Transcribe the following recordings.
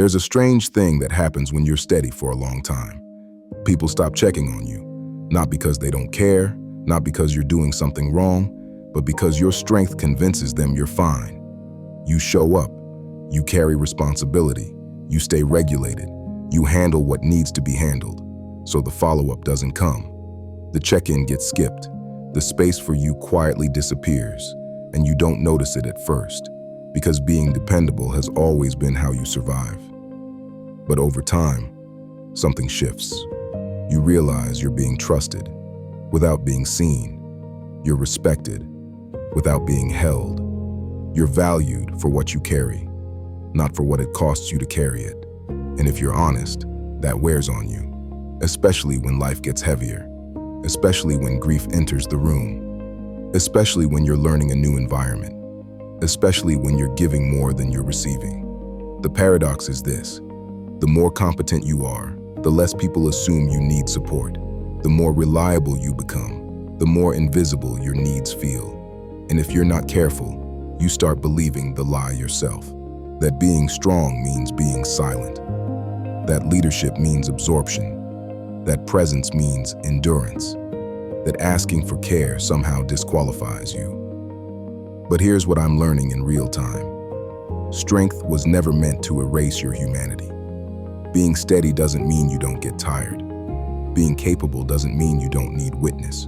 There's a strange thing that happens when you're steady for a long time. People stop checking on you, not because they don't care, not because you're doing something wrong, but because your strength convinces them you're fine. You show up, you carry responsibility, you stay regulated, you handle what needs to be handled, so the follow-up doesn't come. The check-in gets skipped, the space for you quietly disappears, and you don't notice it at first, because being dependable has always been how you survive. But over time, something shifts. You realize you're being trusted without being seen. You're respected without being held. You're valued for what you carry, not for what it costs you to carry it. And if you're honest, that wears on you, especially when life gets heavier, especially when grief enters the room, especially when you're learning a new environment, especially when you're giving more than you're receiving. The paradox is this: the more competent you are, the less people assume you need support. The more reliable you become, the more invisible your needs feel. And if you're not careful, you start believing the lie yourself. That being strong means being silent. That leadership means absorption. That presence means endurance. That asking for care somehow disqualifies you. But here's what I'm learning in real time. Strength was never meant to erase your humanity. Being steady doesn't mean you don't get tired. Being capable doesn't mean you don't need witness.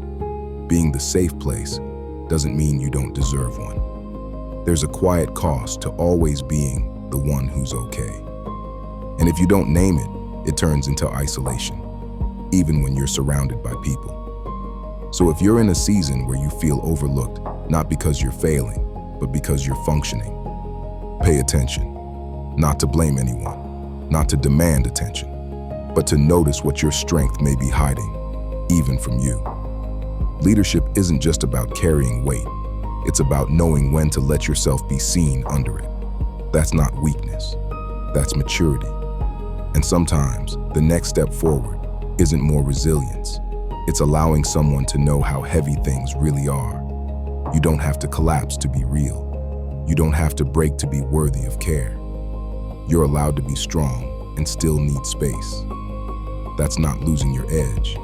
Being the safe place doesn't mean you don't deserve one. There's a quiet cost to always being the one who's okay. And if you don't name it, it turns into isolation, even when you're surrounded by people. So if you're in a season where you feel overlooked, not because you're failing, but because you're functioning, pay attention. Not to blame anyone, not to demand attention, but to notice what your strength may be hiding, even from you. Leadership isn't just about carrying weight. It's about knowing when to let yourself be seen under it. That's not weakness. That's maturity. And sometimes the next step forward isn't more resilience. It's allowing someone to know how heavy things really are. You don't have to collapse to be real. You don't have to break to be worthy of care. You're allowed to be strong and still need space. That's not losing your edge.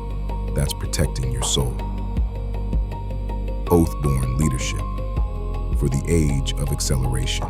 That's protecting your soul. OATHBORN Leadership for the age of acceleration.